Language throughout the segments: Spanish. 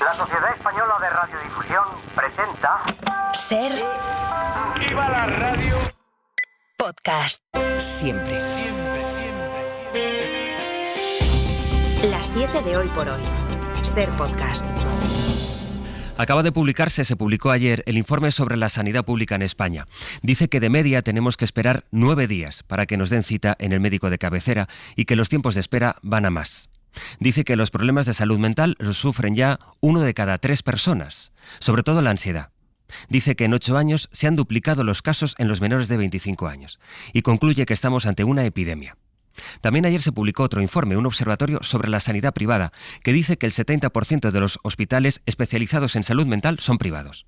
La Sociedad Española de Radiodifusión presenta... Ser... ¡Viva la radio! Podcast. Siempre. Las 7 de hoy por hoy. Ser Podcast. Acaba de publicarse, se publicó ayer, el informe sobre la sanidad pública en España. Dice que de media tenemos que esperar 9 días para que nos den cita en el médico de cabecera y que los tiempos de espera van a más. Dice que los problemas de salud mental los sufren ya 1 de cada 3 personas, sobre todo la ansiedad. Dice que en 8 años se han duplicado los casos en los menores de 25 años y concluye que estamos ante una epidemia. También ayer se publicó otro informe, un observatorio sobre la sanidad privada, que dice que el 70% de los hospitales especializados en salud mental son privados,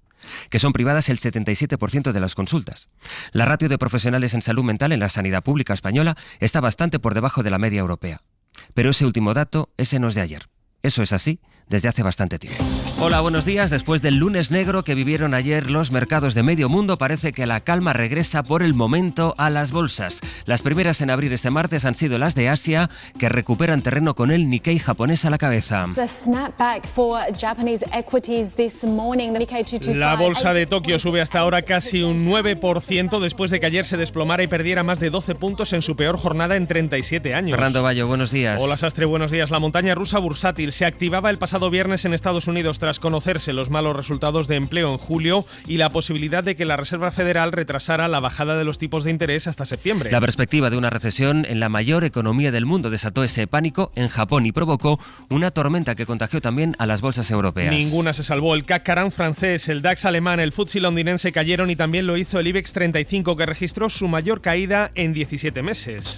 que son privadas el 77% de las consultas. La ratio de profesionales en salud mental en la sanidad pública española está bastante por debajo de la media europea. Pero ese último dato, ese no es de ayer. Eso es así desde hace bastante tiempo. Hola, buenos días. Después del lunes negro que vivieron ayer los mercados de medio mundo, parece que la calma regresa por el momento a las bolsas. Las primeras en abrir este martes han sido las de Asia, que recuperan terreno con el Nikkei japonés a la cabeza. La bolsa de Tokio sube hasta ahora casi un 9% después de que ayer se desplomara y perdiera más de 12 puntos en su peor jornada en 37 años. Fernando Bayo, buenos días. Hola Sastre, buenos días. La montaña rusa bursátil se activaba el pasado viernes en Estados Unidos tras conocerse los malos resultados de empleo en julio y la posibilidad de que la Reserva Federal retrasara la bajada de los tipos de interés hasta septiembre. La perspectiva de una recesión en la mayor economía del mundo desató ese pánico en Japón y provocó una tormenta que contagió también a las bolsas europeas. Ninguna se salvó. El CAC 40 francés, el DAX alemán, el FTSE londinense cayeron y también lo hizo el IBEX 35, que registró su mayor caída en 17 meses.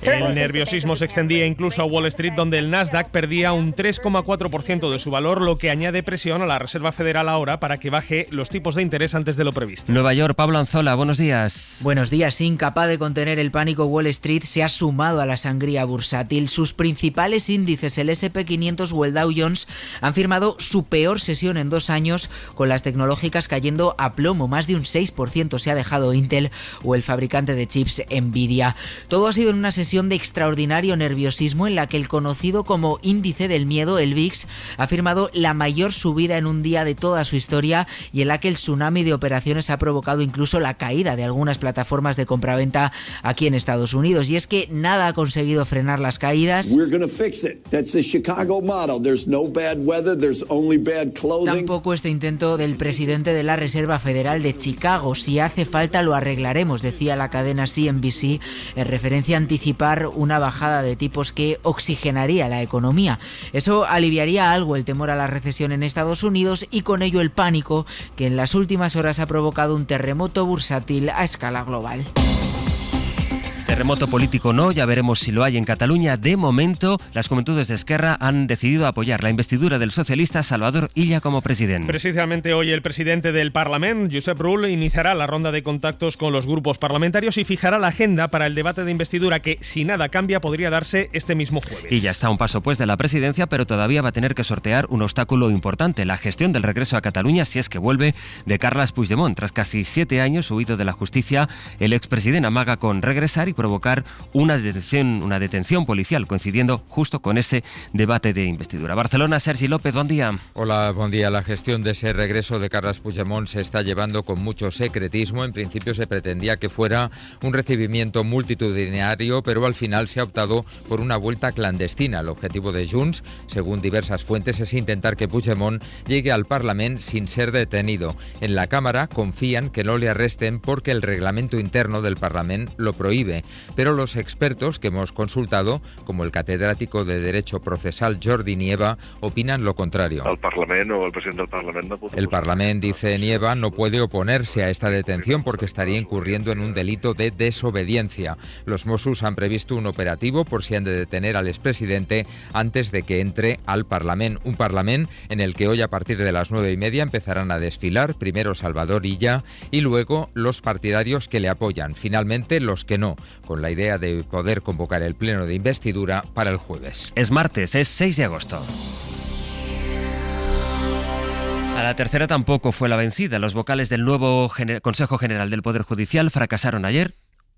El nerviosismo se extendía incluso a Wall Street, donde el Nasdaq perdía un 3,4% de su valor, lo que añade presión a la Reserva Federal ahora para que baje los tipos de interés antes de lo previsto. Nueva York, Pablo Anzola, buenos días. Buenos días. Incapaz de contener el pánico, Wall Street se ha sumado a la sangría bursátil. Sus principales índices, el S&P 500 o el Dow Jones, han firmado su peor sesión en 2 años, con las tecnológicas cayendo a plomo. Más de un 6% se ha dejado Intel o el fabricante de chips Nvidia. Todo ha sido en una sesión de extraordinario nerviosismo en la que el conocido como índice del miedo, el VIX, ha firmado la mayor subida en un día de toda su historia y en la que el tsunami de operaciones ha provocado incluso la caída de algunas plataformas de compraventa aquí en Estados Unidos. Y es que nada ha conseguido frenar las caídas. Tampoco este intento del presidente de la Reserva Federal de Chicago. Si hace falta lo arreglaremos, decía la cadena CNBC en referencia a anticipar una bajada de tipos que oxigenaría la economía. Eso aliviaría algo el temor a la recesión en Estados Unidos y con ello el pánico que en las últimas horas ha provocado un terremoto bursátil a escala global. Terremoto político no, ya veremos si lo hay en Cataluña. De momento, las Juventudes de Esquerra han decidido apoyar la investidura del socialista Salvador Illa como presidente. Precisamente hoy el presidente del Parlament, Josep Rull, iniciará la ronda de contactos con los grupos parlamentarios y fijará la agenda para el debate de investidura que, si nada cambia, podría darse este mismo jueves. Illa está a un paso pues de la presidencia, pero todavía va a tener que sortear un obstáculo importante, la gestión del regreso a Cataluña, si es que vuelve, de Carles Puigdemont. Tras casi 7 años huido de la justicia, el expresidente amaga con regresar y provocar una detención policial, coincidiendo justo con ese debate de investidura. Barcelona, Sergi López, buen día. Hola, buen día. La gestión de ese regreso de Carles Puigdemont se está llevando con mucho secretismo. En principio se pretendía que fuera un recibimiento multitudinario, pero al final se ha optado por una vuelta clandestina. El objetivo de Junts, según diversas fuentes, es intentar que Puigdemont llegue al Parlament sin ser detenido. En la Cámara confían que no le arresten porque el reglamento interno del Parlament lo prohíbe. Pero los expertos que hemos consultado, como el catedrático de Derecho Procesal Jordi Nieva, opinan lo contrario. El Parlament o el presidente del Parlamento no El Parlament, dice Nieva, no puede oponerse a esta detención porque estaría incurriendo en un delito de desobediencia. Los Mossos han previsto un operativo por si han de detener al expresidente antes de que entre al Parlament. Un Parlament en el que hoy a partir de las 9:30 empezarán a desfilar, primero Salvador Illa y luego los partidarios que le apoyan, finalmente los que no, con la idea de poder convocar el pleno de investidura para el jueves. Es martes, es 6 de agosto. A la tercera tampoco fue la vencida. Los vocales del nuevo Consejo General del Poder Judicial fracasaron ayer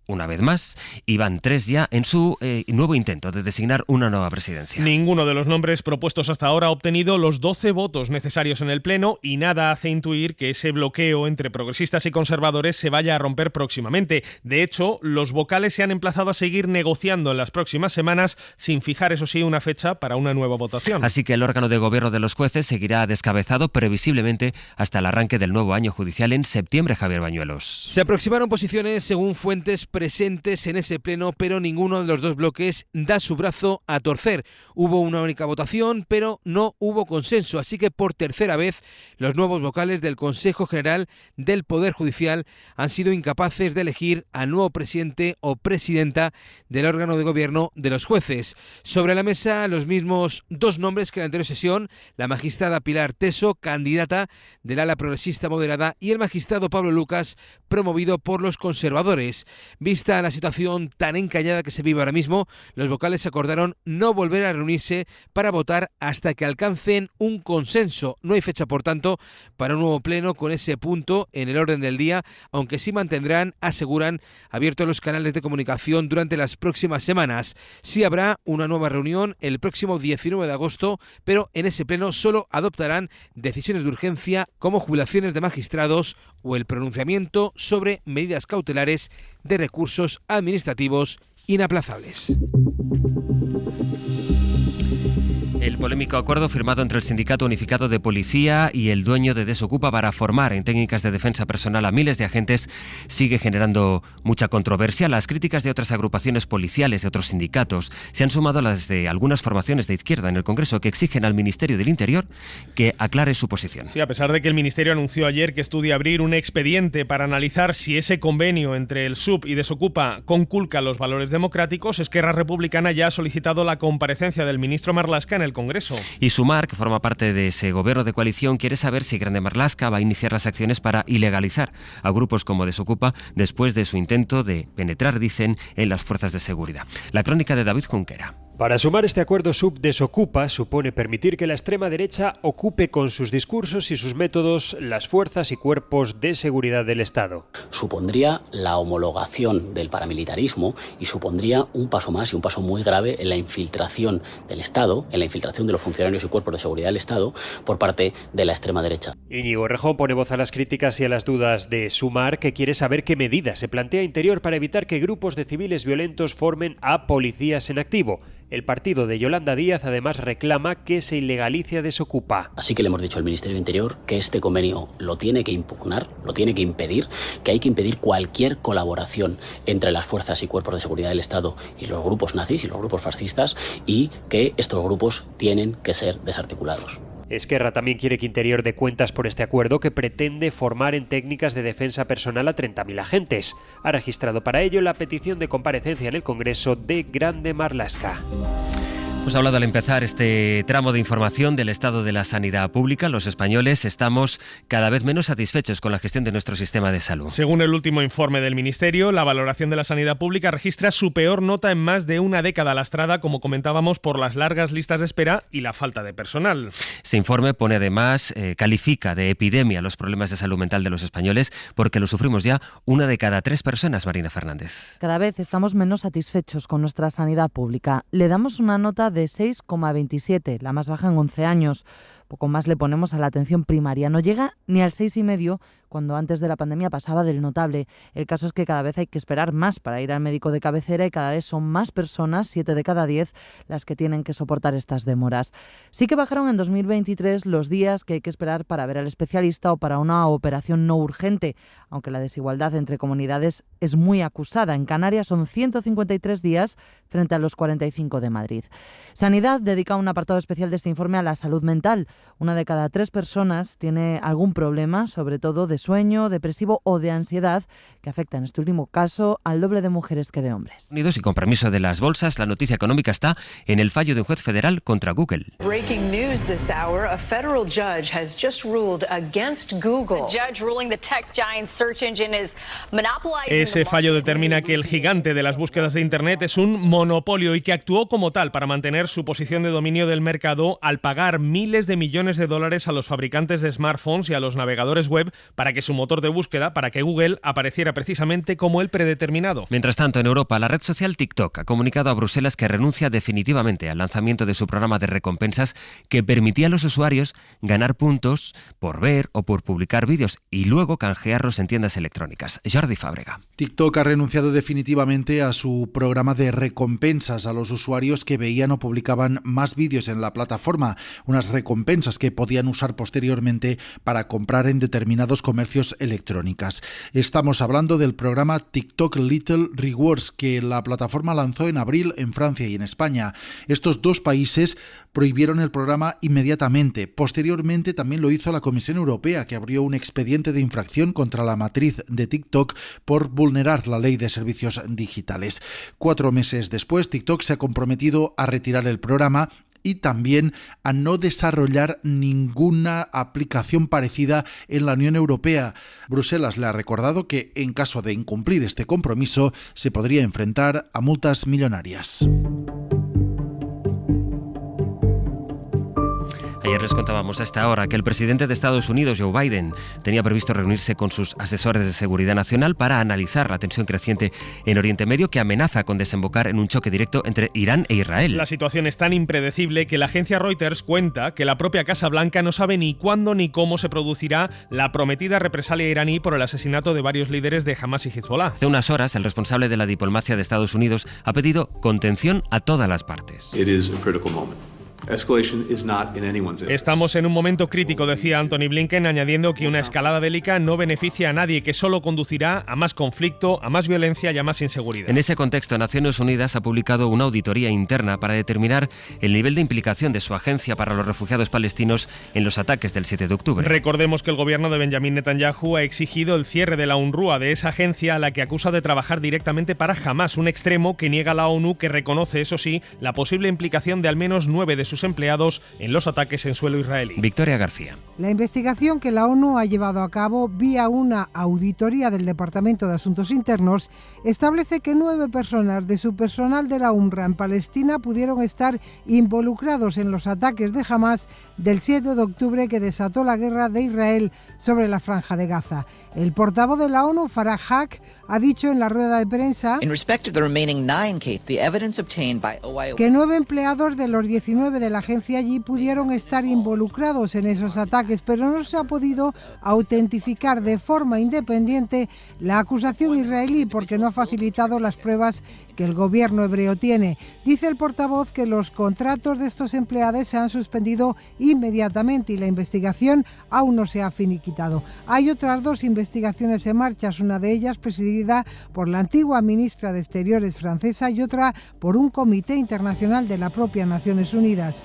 una vez más, y van 3 ya en su nuevo intento de designar una nueva presidencia. Ninguno de los nombres propuestos hasta ahora ha obtenido los 12 votos necesarios en el Pleno y nada hace intuir que ese bloqueo entre progresistas y conservadores se vaya a romper próximamente. De hecho, los vocales se han emplazado a seguir negociando en las próximas semanas, sin fijar, eso sí, una fecha para una nueva votación. Así que el órgano de gobierno de los jueces seguirá descabezado previsiblemente hasta el arranque del nuevo año judicial en septiembre, Javier Bañuelos. Se aproximaron posiciones según fuentes presentes en ese pleno, pero ninguno de los dos bloques da su brazo a torcer. Hubo una única votación, pero no hubo consenso, así que por tercera vez los nuevos vocales del Consejo General del Poder Judicial han sido incapaces de elegir al nuevo presidente o presidenta del órgano de gobierno de los jueces. Sobre la mesa los mismos dos nombres que en la anterior sesión, la magistrada Pilar Teso, candidata del ala progresista moderada, y el magistrado Pablo Lucas, promovido por los conservadores. Vista la situación tan encallada que se vive ahora mismo, los vocales acordaron no volver a reunirse para votar hasta que alcancen un consenso. No hay fecha, por tanto, para un nuevo pleno con ese punto en el orden del día, aunque sí mantendrán, aseguran, abiertos los canales de comunicación durante las próximas semanas. Sí habrá una nueva reunión el próximo 19 de agosto, pero en ese pleno solo adoptarán decisiones de urgencia como jubilaciones de magistrados o el pronunciamiento sobre medidas cautelares de recursos administrativos inaplazables. El polémico acuerdo firmado entre el Sindicato Unificado de Policía y el dueño de Desokupa para formar en técnicas de defensa personal a miles de agentes sigue generando mucha controversia. Las críticas de otras agrupaciones policiales y otros sindicatos se han sumado a las de algunas formaciones de izquierda en el Congreso que exigen al Ministerio del Interior que aclare su posición. Sí, a pesar de que el Ministerio anunció ayer que estudia abrir un expediente para analizar si ese convenio entre el SUB y Desokupa conculca los valores democráticos, Esquerra Republicana ya ha solicitado la comparecencia del ministro Marlaska en el Congreso. Y Sumar, que forma parte de ese gobierno de coalición, quiere saber si Grande Marlaska va a iniciar las acciones para ilegalizar a grupos como Desokupa después de su intento de penetrar, dicen, en las fuerzas de seguridad. La crónica de David Junquera. Para Sumar, este acuerdo SUB-Desokupa supone permitir que la extrema derecha ocupe con sus discursos y sus métodos las fuerzas y cuerpos de seguridad del Estado. Supondría la homologación del paramilitarismo y supondría un paso más y un paso muy grave en la infiltración del Estado, en la infiltración de los funcionarios y cuerpos de seguridad del Estado por parte de la extrema derecha. Íñigo Errejón pone voz a las críticas y a las dudas de Sumar, que quiere saber qué medidas se plantea Interior para evitar que grupos de civiles violentos formen a policías en activo. El partido de Yolanda Díaz además reclama que se ilegalice a Desokupa. Así que le hemos dicho al Ministerio de Interior que este convenio lo tiene que impugnar, lo tiene que impedir, que hay que impedir cualquier colaboración entre las fuerzas y cuerpos de seguridad del Estado y los grupos nazis y los grupos fascistas, y que estos grupos tienen que ser desarticulados. Esquerra también quiere que Interior dé cuentas por este acuerdo que pretende formar en técnicas de defensa personal a 30.000 agentes. Ha registrado para ello la petición de comparecencia en el Congreso de Grande Marlaska. Hemos hablado al empezar este tramo de información del estado de la sanidad pública. Los españoles estamos cada vez menos satisfechos con la gestión de nuestro sistema de salud. Según el último informe del Ministerio, la valoración de la sanidad pública registra su peor nota en más de una década, lastrada, como comentábamos, por las largas listas de espera y la falta de personal. Este informe pone además, califica de epidemia los problemas de salud mental de los españoles, porque lo sufrimos ya 1 de cada 3 personas, Marina Fernández. Cada vez estamos menos satisfechos con nuestra sanidad pública. Le damos una nota de 6,27, la más baja en 11 años. Poco más le ponemos a la atención primaria. No llega ni al 6,5, cuando antes de la pandemia pasaba del notable. El caso es que cada vez hay que esperar más para ir al médico de cabecera y cada vez son más personas, 7 de cada 10, las que tienen que soportar estas demoras. Sí que bajaron en 2023 los días que hay que esperar para ver al especialista o para una operación no urgente, aunque la desigualdad entre comunidades es muy acusada. En Canarias son 153 días frente a los 45 de Madrid. Sanidad dedica un apartado especial de este informe a la salud mental. 1 de cada 3 personas tiene algún problema, sobre todo de sueño, depresivo o de ansiedad, que afecta en este último caso al doble de mujeres que de hombres. Unidos y con permiso de las bolsas, la noticia económica está en el fallo de un juez federal contra Google. Breaking news this hour, a federal judge has just ruled against Google. The judge ruling the tech giant search engine is monopolizing. Ese fallo determina que el gigante de las búsquedas de Internet es un monopolio y que actuó como tal para mantener su posición de dominio del mercado al pagar miles de millones de dólares a los fabricantes de smartphones y a los navegadores web para que su motor de búsqueda, para que Google apareciera precisamente como el predeterminado. Mientras tanto, en Europa, la red social TikTok ha comunicado a Bruselas que renuncia definitivamente al lanzamiento de su programa de recompensas que permitía a los usuarios ganar puntos por ver o por publicar vídeos y luego canjearlos en tiendas electrónicas. Jordi Fábrega. TikTok ha renunciado definitivamente a su programa de recompensas a los usuarios que veían o publicaban más vídeos en la plataforma, unas recompensas que podían usar posteriormente para comprar en determinados comercios electrónicos. Estamos hablando del programa TikTok Little Rewards que la plataforma lanzó en abril en Francia y en España. Estos dos países prohibieron el programa inmediatamente. Posteriormente también lo hizo la Comisión Europea, que abrió un expediente de infracción contra la matriz de TikTok por vulnerar la ley de servicios digitales. 4 meses después, TikTok se ha comprometido a retirar el programa y también a no desarrollar ninguna aplicación parecida en la Unión Europea. Bruselas le ha recordado que, en caso de incumplir este compromiso, se podría enfrentar a multas millonarias. Ayer les contábamos a esta hora que el presidente de Estados Unidos, Joe Biden, tenía previsto reunirse con sus asesores de seguridad nacional para analizar la tensión creciente en Oriente Medio que amenaza con desembocar en un choque directo entre Irán e Israel. La situación es tan impredecible que la agencia Reuters cuenta que la propia Casa Blanca no sabe ni cuándo ni cómo se producirá la prometida represalia iraní por el asesinato de varios líderes de Hamas y Hezbollah. Hace unas horas, el responsable de la diplomacia de Estados Unidos ha pedido contención a todas las partes. Estamos en un momento crítico, decía Antony Blinken, añadiendo que una escalada bélica no beneficia a nadie, que solo conducirá a más conflicto, a más violencia y a más inseguridad. En ese contexto, Naciones Unidas ha publicado una auditoría interna para determinar el nivel de implicación de su agencia para los refugiados palestinos en los ataques del 7 de octubre. Recordemos que el gobierno de Benjamin Netanyahu ha exigido el cierre de la UNRWA, de esa agencia a la que acusa de trabajar directamente para Hamas, un extremo que niega la ONU, que reconoce, eso sí, la posible implicación de al menos 9 de sus empleados en los ataques en suelo israelí. Victoria García. La investigación que la ONU ha llevado a cabo vía una auditoría del Departamento de Asuntos Internos establece que 9 personas de su personal de la UNRWA en Palestina pudieron estar involucrados en los ataques de Hamas del 7 de octubre que desató la guerra de Israel sobre la Franja de Gaza. El portavoz de la ONU, Farah Haq, ha dicho en la rueda de prensa que 9 empleados de los 19 de la agencia allí pudieron estar involucrados en esos ataques, pero no se ha podido autentificar de forma independiente la acusación israelí porque no ha facilitado las pruebas que el gobierno hebreo tiene. Dice el portavoz que los contratos de estos empleados se han suspendido inmediatamente y la investigación aún no se ha finiquitado. Hay otras 2 investigaciones en marcha, una de ellas presidida por la antigua ministra de Exteriores francesa y otra por un comité internacional de la propia Naciones Unidas.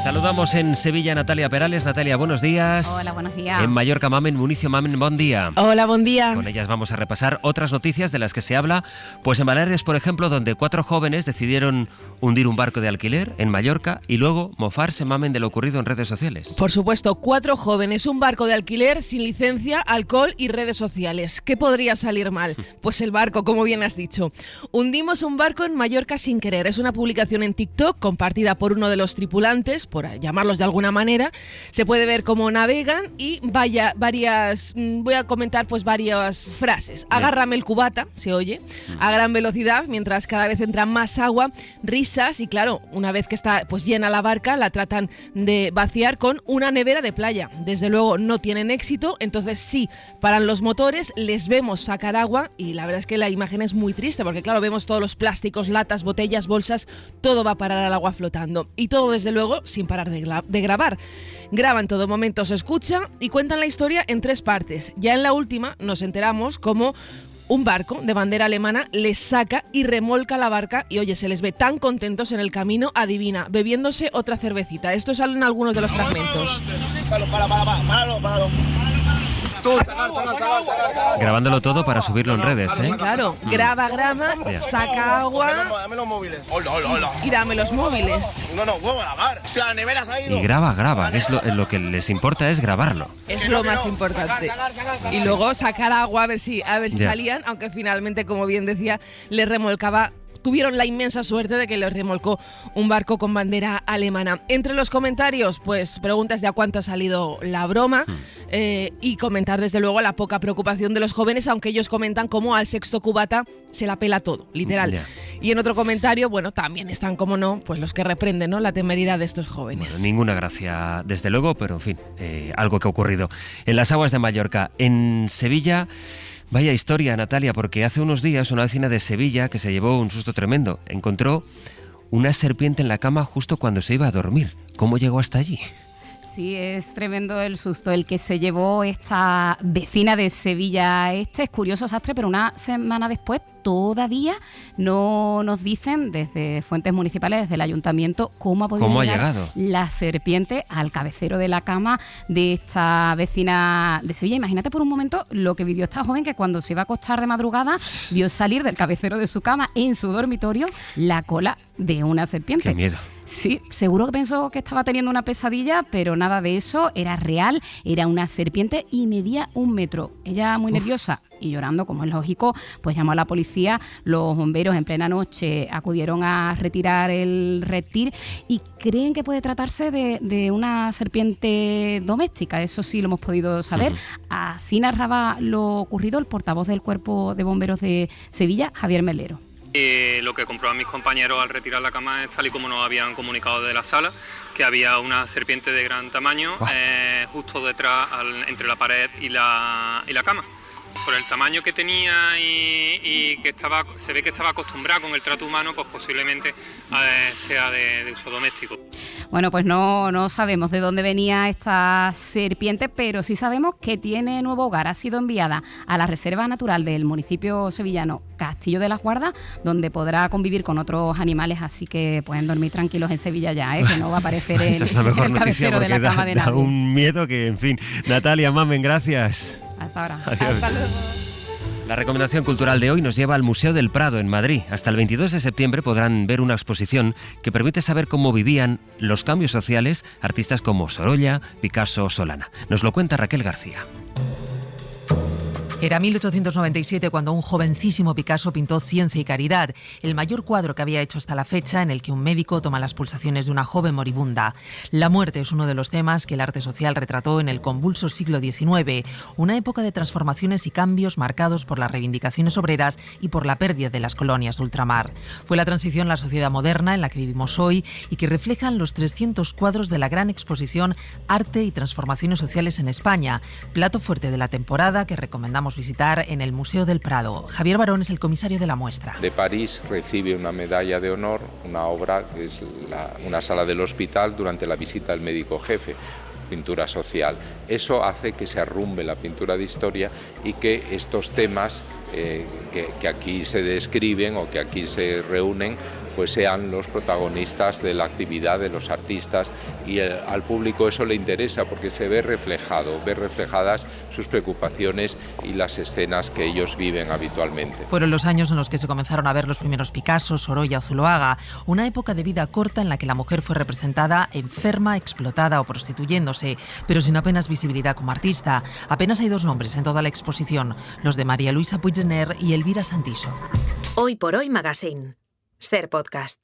Saludamos en Sevilla a Natalia Perales. Natalia, buenos días. Hola, buenos días. En Mallorca, Mamen Municio. Mamen, buen día. Hola, buen día. Con ellas vamos a repasar otras noticias de las que se habla, pues en Baleares, por ejemplo, donde 4 jóvenes decidieron hundir un barco de alquiler en Mallorca y luego mofarse, Mamen, de lo ocurrido en redes sociales. Por supuesto, 4 jóvenes, un barco de alquiler sin licencia, alcohol y redes sociales. ¿Qué podría salir mal? Pues el barco, como bien has dicho. Hundimos un barco en Mallorca sin querer. Es una publicación en TikTok compartida por uno de los tripulantes, por llamarlos de alguna manera. Se puede ver cómo navegan y voy a comentar pues varias frases. Agárrame el cubata, se oye, a gran velocidad, mientras cada vez entra más agua, risas y claro, una vez que está pues llena la barca, la tratan de vaciar con una nevera de playa. Desde luego no tienen éxito, entonces sí, paran los motores, les vemos sacar agua y la verdad es que la imagen es muy triste porque claro, vemos todos los plásticos, latas, botellas, bolsas, todo va a parar al agua flotando y todo desde luego sin parar de grabar. Graba en todo momento, se escucha y cuentan la historia en 3 partes. Ya en la última nos enteramos cómo un barco de bandera alemana les saca y remolca la barca y oye, se les ve tan contentos en el camino, adivina, bebiéndose otra cervecita. Esto salen algunos de los fragmentos. Grabándolo todo para subirlo en redes, ¿eh? Claro, graba, saca agua y dame los móviles. Y graba, que es lo que les importa es grabarlo. Es lo más importante. Y luego sacar agua a ver si salían, aunque finalmente, como bien decía, les remolcaba tuvieron la inmensa suerte de que les remolcó un barco con bandera alemana. Entre los comentarios, pues preguntas de a cuánto ha salido la broma y comentar desde luego la poca preocupación de los jóvenes, aunque ellos comentan cómo al sexto cubata se la pela todo, literal. Yeah. Y en otro comentario, bueno, también están, como no, pues los que reprenden, ¿no?, la temeridad de estos jóvenes. Bueno, ninguna gracia, desde luego, pero en fin, algo que ha ocurrido. En las aguas de Mallorca, en Sevilla, vaya historia, Natalia, porque hace unos días una vecina de Sevilla que se llevó un susto tremendo, encontró una serpiente en la cama justo cuando se iba a dormir. ¿Cómo llegó hasta allí? Sí, es tremendo el susto el que se llevó esta vecina de Sevilla. Este es curioso, Sastre, pero una semana después todavía no nos dicen desde fuentes municipales, desde el ayuntamiento, cómo ha podido llegar la serpiente al cabecero de la cama de esta vecina de Sevilla. Imagínate por un momento lo que vivió esta joven, que cuando se iba a acostar de madrugada vio salir del cabecero de su cama en su dormitorio la cola de una serpiente. ¡Qué miedo! Sí, seguro que pensó que estaba teniendo una pesadilla, pero nada de eso, era real, era una serpiente y medía 1 metro. Ella muy nerviosa y llorando, como es lógico, pues llamó a la policía. Los bomberos en plena noche acudieron a retirar el reptil y creen que puede tratarse de una serpiente doméstica, eso sí lo hemos podido saber. Así narraba lo ocurrido el portavoz del Cuerpo de Bomberos de Sevilla, Javier Melero. Lo que comprobaban mis compañeros al retirar la cama es tal y como nos habían comunicado de la sala, que había una serpiente de gran tamaño justo detrás, entre la pared y la cama. Por el tamaño que tenía y que se ve que estaba acostumbrada con el trato humano, pues posiblemente sea de uso doméstico. Bueno, pues no sabemos de dónde venía esta serpiente, pero sí sabemos que tiene nuevo hogar. Ha sido enviada a la Reserva Natural del municipio sevillano Castillo de las Guardas, donde podrá convivir con otros animales, así que pueden dormir tranquilos en Sevilla ya, que no va a aparecer Esa es la mejor noticia, cabecero de la cama de nadie. Da un miedo que, en fin. Natalia Mamen, gracias. Hasta ahora. Adiós. Hasta luego. La recomendación cultural de hoy nos lleva al Museo del Prado en Madrid. Hasta el 22 de septiembre podrán ver una exposición que permite saber cómo vivían los cambios sociales artistas como Sorolla, Picasso o Solana. Nos lo cuenta Raquel García. Era 1897 cuando un jovencísimo Picasso pintó Ciencia y Caridad, el mayor cuadro que había hecho hasta la fecha, en el que un médico toma las pulsaciones de una joven moribunda. La muerte es uno de los temas que el arte social retrató en el convulso siglo XIX, una época de transformaciones y cambios marcados por las reivindicaciones obreras y por la pérdida de las colonias de ultramar. Fue la transición a la sociedad moderna en la que vivimos hoy y que reflejan los 300 cuadros de la gran exposición Arte y Transformaciones Sociales en España, plato fuerte de la temporada que recomendamos visitar en el Museo del Prado. Javier Barón es el comisario de la muestra. De París recibe una medalla de honor, una obra que es una sala del hospital durante la visita del médico jefe, pintura social. Eso hace que se arrumbe la pintura de historia y que estos temas que aquí se describen o que aquí se reúnen pues sean los protagonistas de la actividad de los artistas, y al público eso le interesa porque se ve reflejadas sus preocupaciones y las escenas que ellos viven habitualmente. Fueron los años en los que se comenzaron a ver los primeros Picasso, Sorolla o Zuloaga, una época de vida corta en la que la mujer fue representada enferma, explotada o prostituyéndose, pero sin apenas visibilidad como artista. Apenas hay 2 nombres en toda la exposición, los de María Luisa Puiggener y Elvira Santiso. Hoy por Hoy Magazine. Ser Podcast.